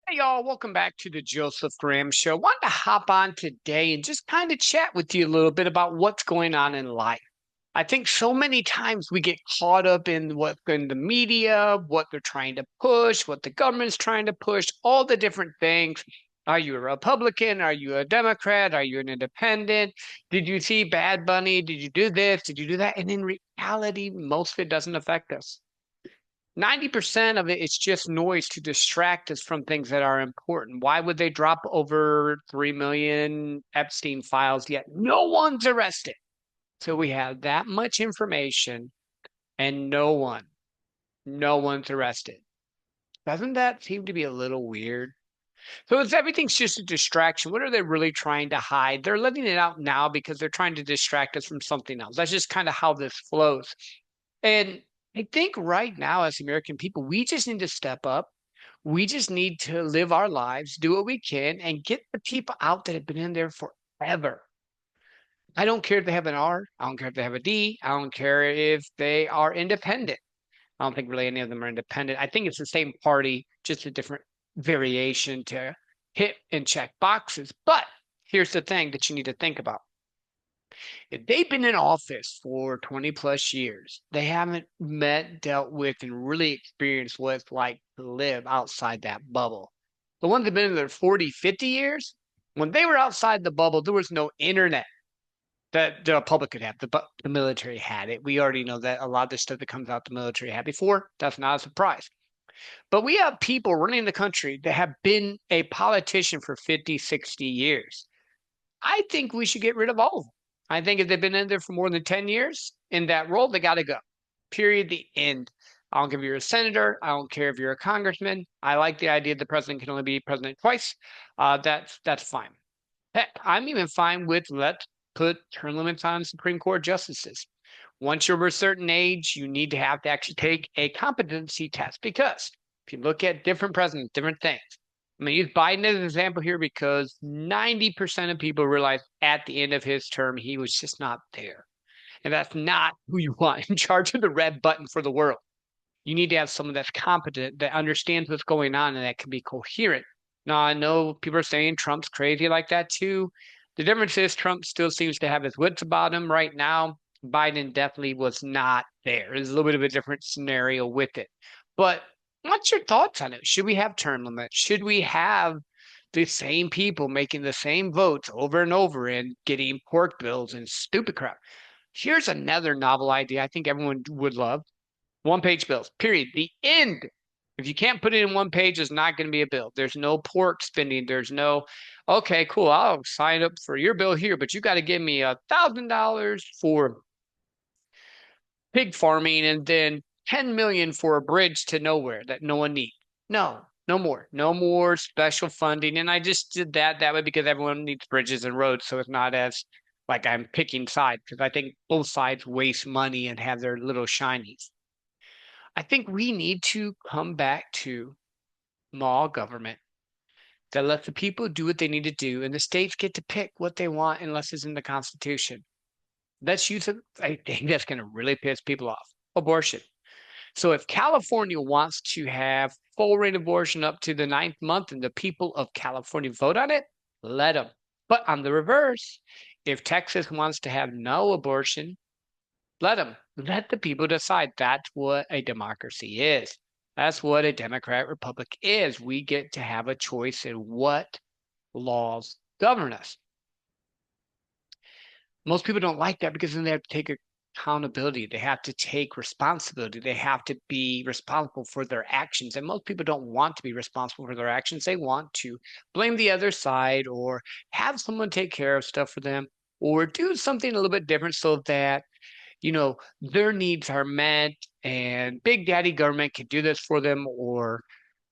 Hey y'all, welcome back to the Joseph Graham Show. Wanted to hop on today and just kind of chat with you a little bit about what's going on in life. I think so many times we get caught up in what's in the media, what they're trying to push, what the government's trying to push, all the different things. Are you a Republican? Are you a Democrat? Are you an independent? Did you see Bad Bunny? Did you do this? Did you do that? And in reality, most of it doesn't affect us. 90% of it is just noise to distract us from things that are important. Why would they drop over 3 million Epstein files yet no one's arrested? So we have that much information and no one's arrested. Doesn't that seem to be a little weird? So it's everything's just a distraction. What are they really trying to hide? They're letting it out now because they're trying to distract us from something else. That's just kind of how this flows. And I think right now, as American people, we just need to step up. We just need to live our lives, do what we can, and get the people out that have been in there forever. I don't care if they have an R. I don't care if they have a D. I don't care if they are independent. I don't think really any of them are independent. I think it's the same party, just a different variation to hit and check boxes. But here's the thing that you need to think about. If they've been in office for 20 plus years, they haven't met, dealt with, and really experienced what it's like to live outside that bubble. The ones that have been in there 40, 50 years, when they were outside the bubble, there was no internet that the public could have. The military had it. We already know that a lot of the stuff that comes out the military had before. That's not a surprise. But we have people running the country that have been a politician for 50, 60 years. I think we should get rid of all of them. I think if they've been in there for more than 10 years in that role, they got to go. Period. The end. I don't care if you're a senator. I don't care if you're a congressman. I like the idea the president can only be president twice. That's fine. Heck, I'm even fine with let's put term limits on Supreme Court justices. Once you're a certain age, you need to actually take a competency test because if you look at different presidents, different things, I'm going to use Biden as an example here because 90% of people realize at the end of his term, he was just not there. And that's not who you want in charge of the red button for the world. You need to have someone that's competent, that understands what's going on, and that can be coherent. Now, I know people are saying Trump's crazy like that too. The difference is Trump still seems to have his wits about him right now. Biden definitely was not there. There's a little bit of a different scenario with it. But what's your thoughts on it? Should we have term limits? Should we have the same people making the same votes over and over and getting pork bills and stupid crap? Here's another novel idea I think everyone would love. One page bills, period. The end. If you can't put it in one page, it's not going to be a bill. There's no pork spending. There's no, okay, cool. I'll sign up for your bill here, but you got to give me $1,000 for pig farming and then 10 million for a bridge to nowhere that no one needs. No, no more. No more special funding. And I just did that way because everyone needs bridges and roads. So it's not as like I'm picking sides because I think both sides waste money and have their little shinies. I think we need to come back to small government that lets the people do what they need to do, and the states get to pick what they want unless it's in the Constitution. Let's use it. I think that's going to really piss people off. Abortion. So if California wants to have full rate abortion up to the ninth month and the people of California vote on it, let them. But on the reverse, if Texas wants to have no abortion, let them. Let the people decide. That's what a democracy is. That's what a Democrat Republic is. We get to have a choice in what laws govern us. Most people don't like that because then they have to take accountability. They have to take responsibility. They have to be responsible for their actions. And most people don't want to be responsible for their actions. They want to blame the other side or have someone take care of stuff for them or do something a little bit different so that their needs are met and Big Daddy government can do this for them or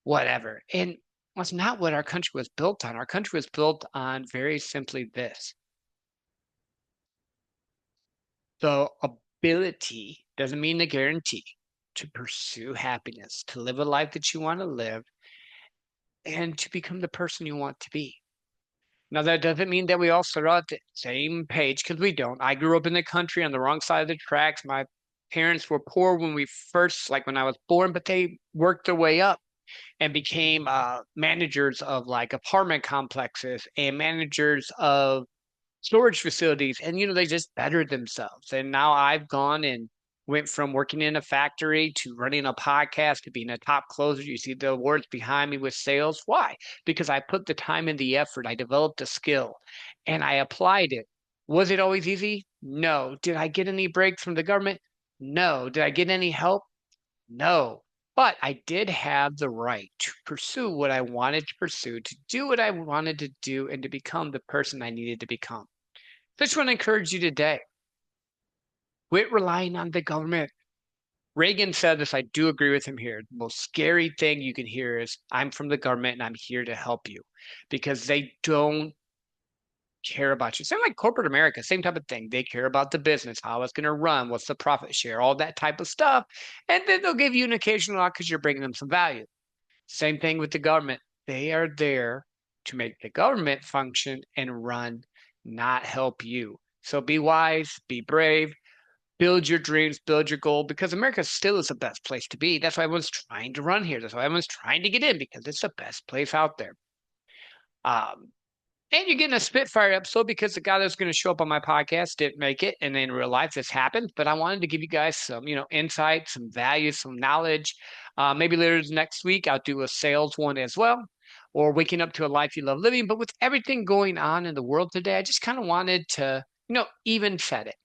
whatever. And that's not what our country was built on. Our country was built on very simply this. The ability doesn't mean the guarantee to pursue happiness, to live a life that you want to live, and to become the person you want to be. Now, that doesn't mean that we all start out at the same page because we don't. I grew up in the country on the wrong side of the tracks. My parents were poor when we first, like when I was born, but they worked their way up. and became managers of like apartment complexes and managers of storage facilities. And, they just bettered themselves. And now I've gone and went from working in a factory to running a podcast to being a top closer. You see the awards behind me with sales. Why? Because I put the time and the effort. I developed a skill and I applied it. Was it always easy? No. Did I get any breaks from the government? No. Did I get any help? No. But I did have the right to pursue what I wanted to pursue, to do what I wanted to do, and to become the person I needed to become. So I just want to encourage you today. Quit relying on the government. Reagan said this. I do agree with him here. The most scary thing you can hear is, I'm from the government and I'm here to help you, because they don't care about you. Same like corporate America, same type of thing. They care about the business, how it's going to run, what's the profit share, all that type of stuff. And then they'll give you an occasional lot because you're bringing them some value. Same thing with the government. They are there to make the government function and run, not help you. So be wise, be brave, build your dreams, build your goal, because America still is the best place to be. That's why everyone's trying to run here. That's why everyone's trying to get in, because it's the best place out there. And you're getting a Spitfire episode because the guy that's going to show up on my podcast didn't make it. And in real life, this happened. But I wanted to give you guys some, insight, some value, some knowledge. Maybe later next week, I'll do a sales one as well, or waking up to a life you love living. But with everything going on in the world today, I just kind of wanted to, even set it.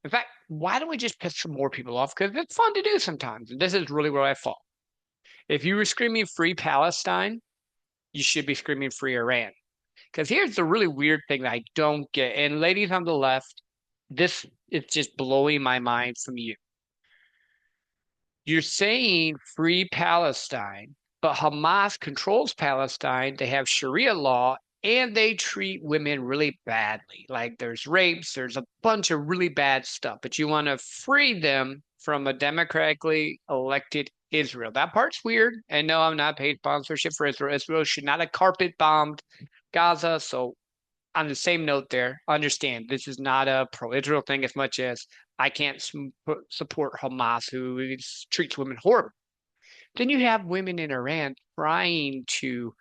In fact, why don't we just piss some more people off? Because it's fun to do sometimes. And this is really where I fall. If you were screaming free Palestine, you should be screaming free Iran. Because here's the really weird thing that I don't get. And ladies on the left, this is just blowing my mind from you. You're saying free Palestine, but Hamas controls Palestine. They have Sharia law and they treat women really badly. Like there's rapes, there's a bunch of really bad stuff, but you want to free them from a democratically elected Israel. That part's weird. And no, I'm not paid sponsorship for Israel. Israel should not have carpet bombed Gaza. So on the same note there, understand this is not a pro-Israel thing as much as I can't support Hamas, who treats women horribly. Then you have women in Iran trying to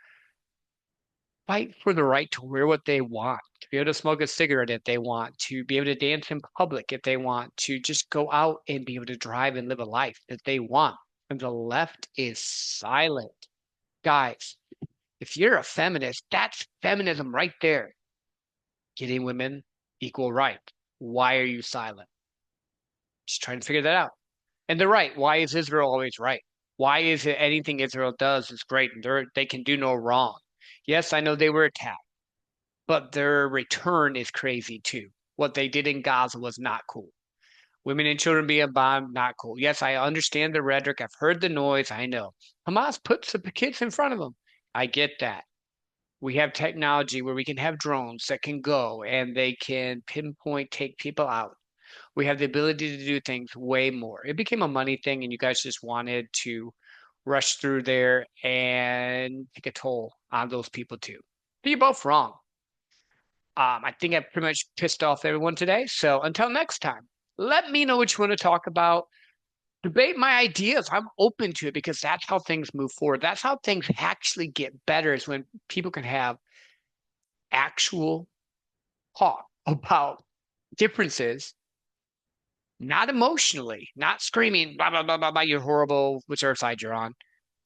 fight for the right to wear what they want, to be able to smoke a cigarette if they want, to be able to dance in public if they want, to just go out and be able to drive and live a life that they want. And the left is silent. Guys, if you're a feminist, that's feminism right there. Getting women equal right. Why are you silent? Just trying to figure that out. And they're right. Why is Israel always right? Why is it anything Israel does is great and they can do no wrong? Yes, I know they were attacked, but their return is crazy too. What they did in Gaza was not cool. Women and children being bombed, not cool. Yes, I understand the rhetoric. I've heard the noise. I know. Hamas puts the kids in front of them. I get that. We have technology where we can have drones that can go and they can pinpoint, take people out. We have the ability to do things way more. It became a money thing, and you guys just wanted to rush through there and take a toll on those people too. But you're both wrong. I think I've pretty much pissed off everyone today. So until next time, let me know what you want to talk about. Debate my ideas. I'm open to it because that's how things move forward. That's how things actually get better, is when people can have actual talk about differences, not emotionally, not screaming, blah, blah, blah, blah, blah, you're horrible, whichever side you're on,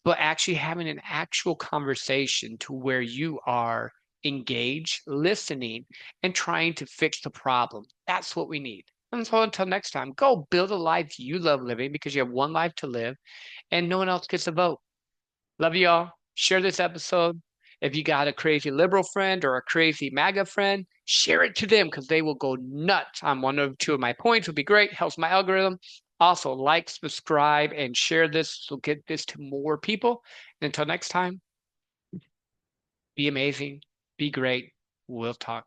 but actually having an actual conversation to where you are engaged, listening, and trying to fix the problem. That's what we need. And so until next time, go build a life you love living, because you have one life to live and no one else gets a vote. Love you all. Share this episode. If you got a crazy liberal friend or a crazy MAGA friend, share it to them because they will go nuts on one or two of my points. Would be great. Helps my algorithm. Also, like, subscribe, and share this so get this to more people. And until next time, be amazing, be great. We'll talk.